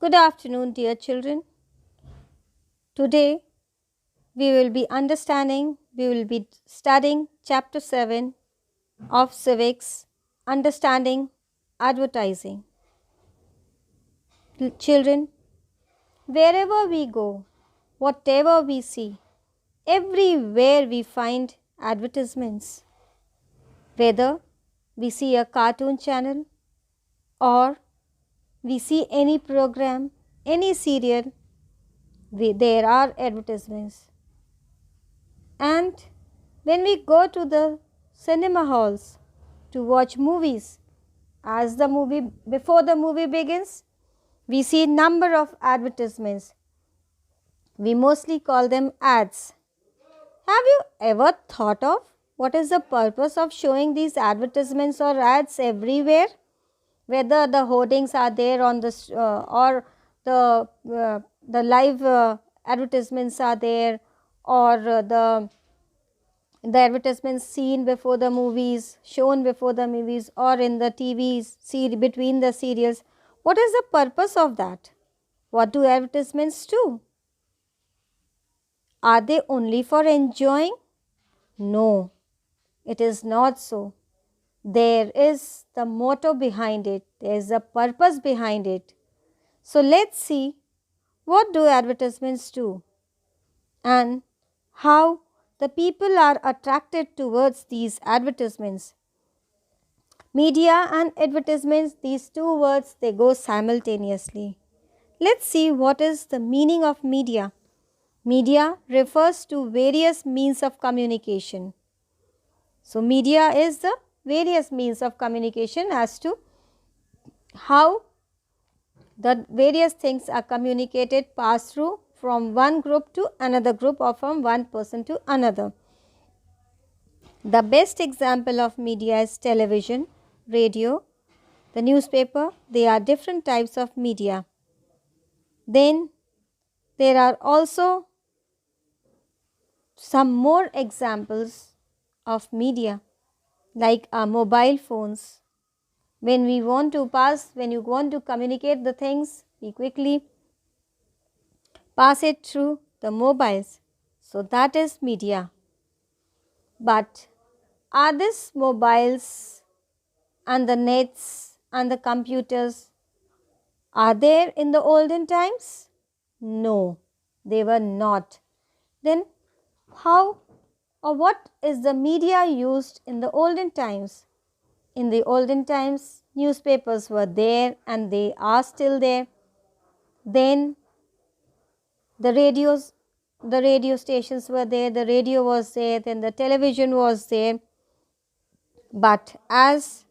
Good afternoon, dear children. Today we will be studying chapter 7 of Civics, Understanding Advertising. Children, wherever we go, whatever we see, everywhere we find advertisements. Whether we see a cartoon channel or we see any program, any serial, there are advertisements. And when we go to the cinema halls to watch movies, before the movie begins, we see number of advertisements. We mostly call them ads. Have you ever thought of what is the purpose of showing these advertisements or ads everywhere? Whether the hoardings are there on the or the live advertisements are there, or the advertisements seen before the movies, shown before the movies, or in the TVs, between the serials. What is the purpose of that? What do advertisements do? Are they only for enjoying? No, it is not so. There is the motto behind it. There is a purpose behind it. So let's see, what do advertisements do and how the people are attracted towards these advertisements. Media and advertisements, these two words, they go simultaneously. Let's see what is the meaning of media. Media refers to various means of communication. So media is the various means of communication as to how the various things are communicated, passed through from one group to another group or from one person to another. The best example of media is television, radio, the newspaper. They are different types of media. Then there are also some more examples of media like our mobile phones. When you want to communicate the things, we quickly pass it through the mobiles. So that is media. But are these mobiles and the nets and the computers, are there in the olden times? No, they were not. Then how or what is the media used in the olden times? In the olden times, newspapers were there and they are still there. Then the radio stations were there, the radio was there, then the television was there. But as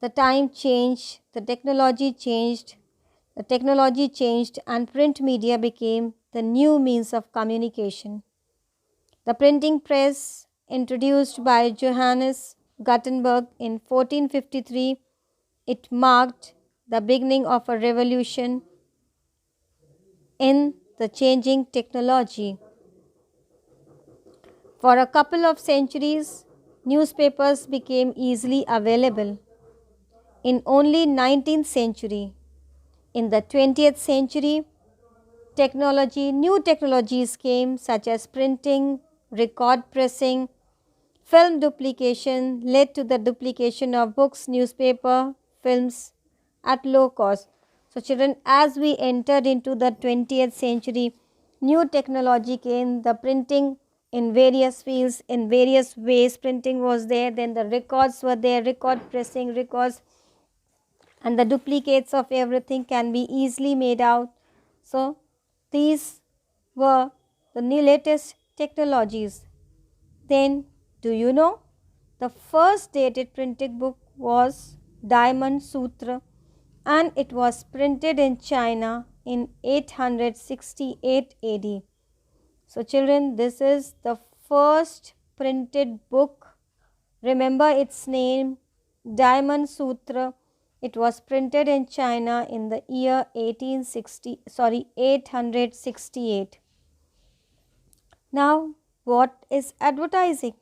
the time changed, the technology changed and print media became the new means of communication. The printing press, introduced by Johannes Gutenberg in 1453, it marked the beginning of a revolution in the changing technology. For a couple of centuries, newspapers became easily available. In only 19th century, in the 20th century, new technologies came such as printing, record pressing, film duplication led to the duplication of books, newspaper, films at low cost. So children, as we entered into the 20th century, new technology came, the printing in various fields, in various ways printing was there, then the records were there, record pressing, records, and the duplicates of everything can be easily made out. So these were the new latest technologies. Then, do you know, the first dated printed book was Diamond Sutra, and it was printed in China in 868 AD. So children, this is the first printed book. Remember its name, Diamond Sutra. It was printed in China in the year 868. Now, what is advertising?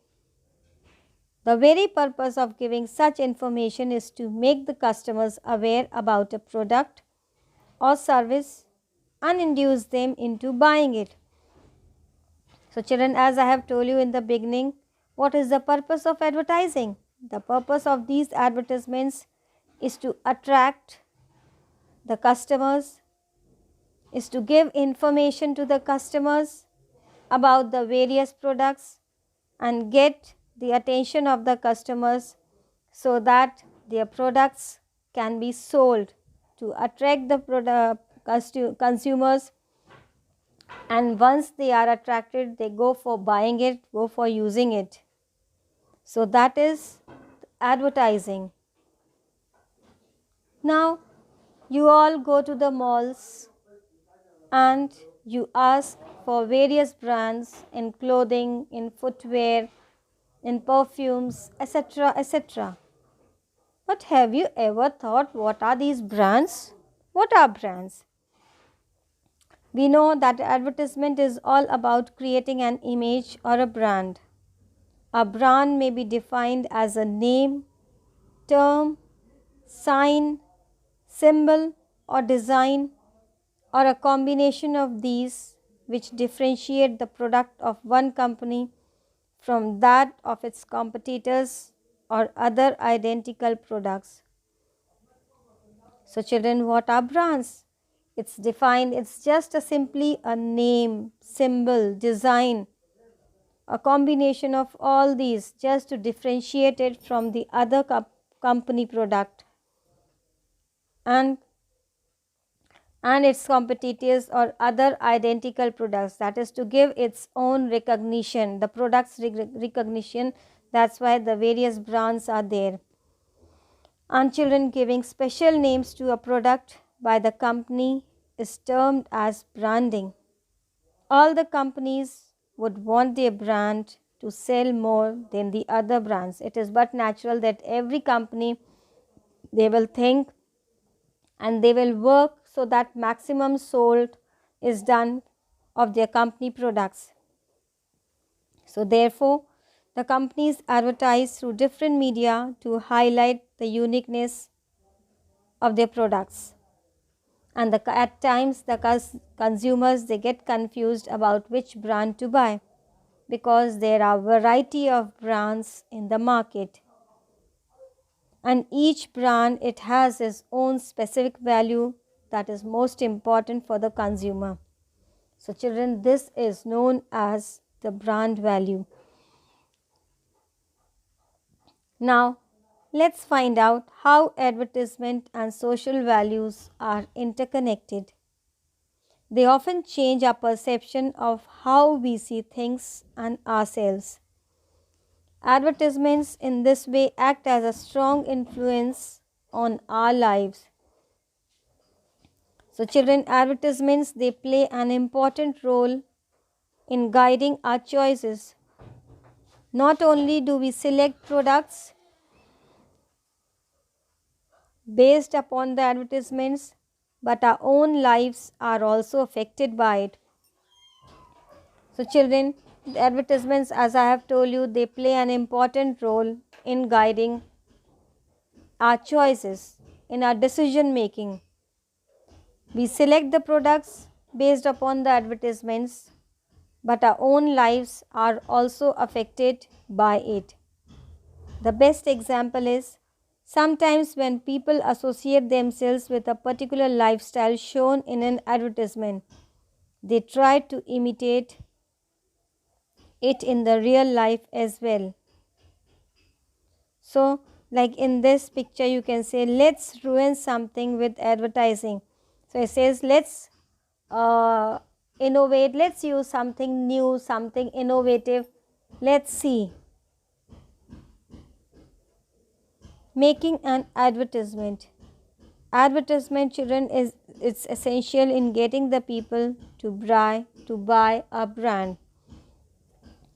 The very purpose of giving such information is to make the customers aware about a product or service and induce them into buying it. So children, as I have told you in the beginning, what is the purpose of advertising? The purpose of these advertisements is to attract the customers, is to give information to the customers about the various products and get the attention of the customers so that their products can be sold, to attract the consumers, and once they are attracted, they go for buying it, go for using it. So that is advertising. Now you all go to the malls and you ask for various brands in clothing, in footwear, in perfumes, etc., etc. But have you ever thought, what are these brands? What are brands? We know that advertisement is all about creating an image or a brand. A brand may be defined as a name, term, sign, symbol, or design, or a combination of these which differentiate the product of one company from that of its competitors or other identical products. So children, what are brands? It's defined, it's just simply a name, symbol, design, a combination of all these just to differentiate it from the other company product and its competitors or other identical products, that is to give its own recognition, the product's recognition. That's why the various brands are there. And children, giving special names to a product by the company is termed as branding. All the companies would want their brand to sell more than the other brands. It is but natural that every company, they will think and they will work so that maximum sold is done of their company products. So therefore, the companies advertise through different media to highlight the uniqueness of their products. And at times the consumers, they get confused about which brand to buy, because there are variety of brands in the market, and each brand, it has its own specific value that is most important for the consumer. So children, this is known as the brand value. Now let's find out how advertisement and social values are interconnected. They often change our perception of how we see things and ourselves. Advertisements in this way act as a strong influence on our lives. So children, advertisements, they play an important role in guiding our choices. Not only do we select products based upon the advertisements, but our own lives are also affected by it. So children, the advertisements, as I have told you, they play an important role in guiding our choices, in our decision making. We select the products based upon the advertisements, but our own lives are also affected by it. The best example is, sometimes when people associate themselves with a particular lifestyle shown in an advertisement, they try to imitate it in the real life as well. So, like in this picture, you can say, let's ruin something with advertising. So, it says, let's innovate, let's use something new, something innovative, let's see. Making an advertisement. Advertisement, children, it's essential in getting the people to buy a brand.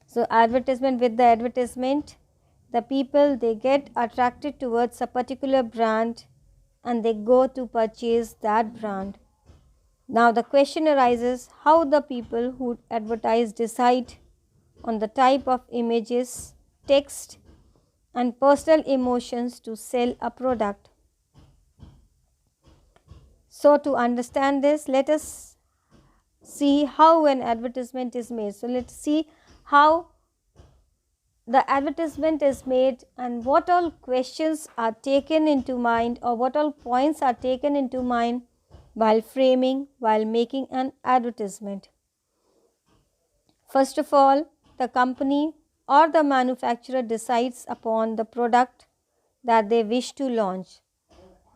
So advertisement, with the advertisement, the people, they get attracted towards a particular brand and they go to purchase that brand. Now the question arises, how the people who advertise decide on the type of images, text and personal emotions to sell a product. So to understand this, let us see how an advertisement is made. So let's see how the advertisement is made and what all questions are taken into mind, or what all points are taken into mind while framing, while making an advertisement. First of all, the company or the manufacturer decides upon the product that they wish to launch.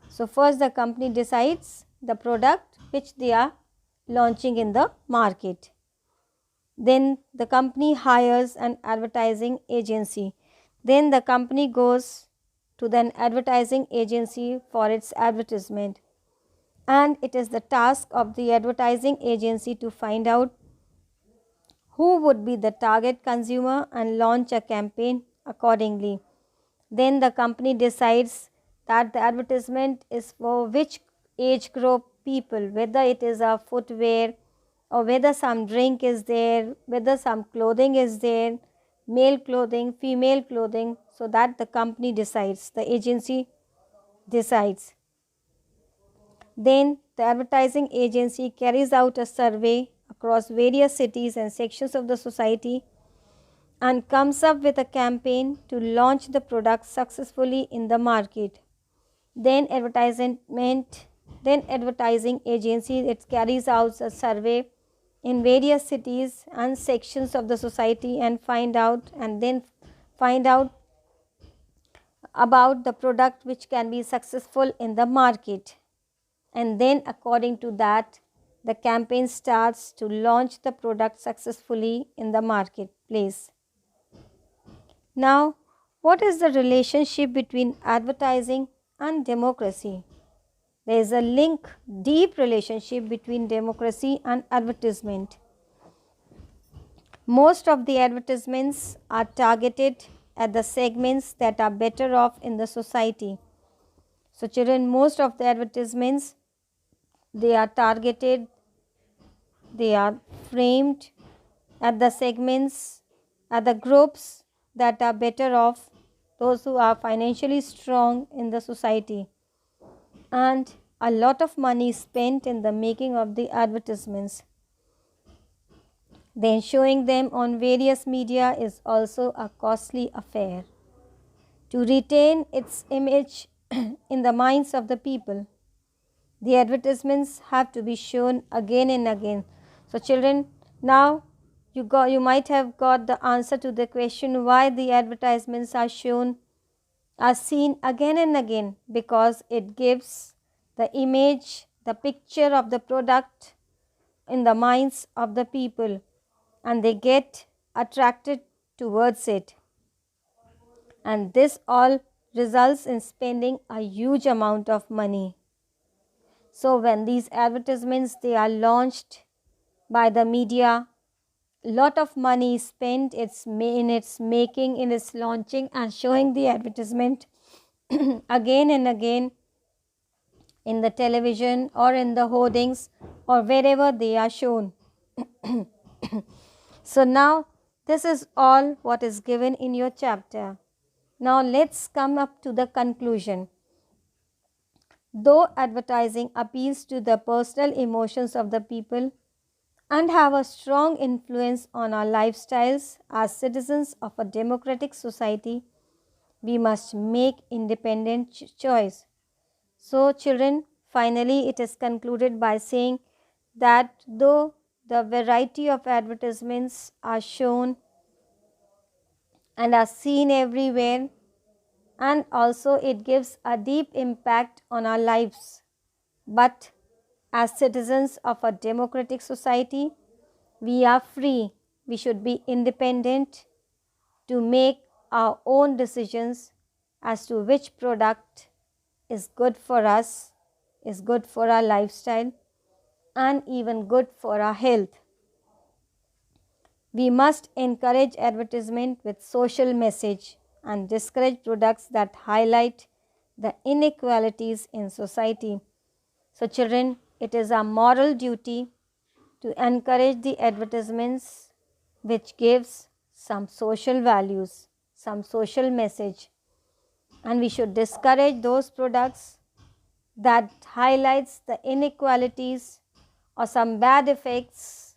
So first the company decides the product which they are launching in the market. Then the company hires an advertising agency. Then the company goes to the advertising agency for its advertisement. And it is the task of the advertising agency to find out who would be the target consumer and launch a campaign accordingly. Then the company decides that the advertisement is for which age group people, whether it is a footwear or whether some drink is there, whether some clothing is there, male clothing, female clothing, so that the company decides, the agency decides. Then the advertising agency carries out a survey across various cities and sections of the society and comes up with a campaign to launch the product successfully in the market. Then advertising agency, it carries out a survey in various cities and sections of the society and find out about the product which can be successful in the market. And then according to that, the campaign starts to launch the product successfully in the marketplace. Now, what is the relationship between advertising and democracy? There is a link, deep relationship between democracy and advertisement. Most of the advertisements are targeted at the segments that are better off in the society. So children, most of the advertisements, they are targeted, they are framed at the segments, at the groups that are better off, those who are financially strong in the society. And a lot of money is spent in the making of the advertisements. Then showing them on various media is also a costly affair. To retain its image in the minds of the people, the advertisements have to be shown again and again. So children, now you might have got the answer to the question why the advertisements are seen again and again, because it gives the image, the picture of the product in the minds of the people and they get attracted towards it. And this all results in spending a huge amount of money. So when these advertisements, they are launched by the media, lot of money is spent in its making, in its launching and showing the advertisement again and again in the television or in the hoardings or wherever they are shown. So now this is all what is given in your chapter. Now let's come up to the conclusion. Though advertising appeals to the personal emotions of the people and have a strong influence on our lifestyles as citizens of a democratic society, we must make independent choice. So children, finally it is concluded by saying that though the variety of advertisements are shown and are seen everywhere, and also it gives a deep impact on our lives, but as citizens of a democratic society, we are free. We should be independent to make our own decisions as to which product is good for us, is good for our lifestyle, and even good for our health. We must encourage advertisement with social message and discourage products that highlight the inequalities in society. So children, it is our moral duty to encourage the advertisements which gives some social values, some social message, and we should discourage those products that highlights the inequalities or some bad effects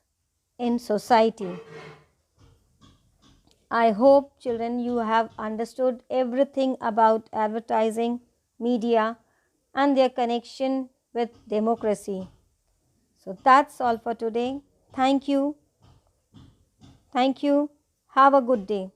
in society. I hope, children, you have understood everything about advertising, media, and their connection with democracy. So that's all for today. Thank you. Thank you. Have a good day.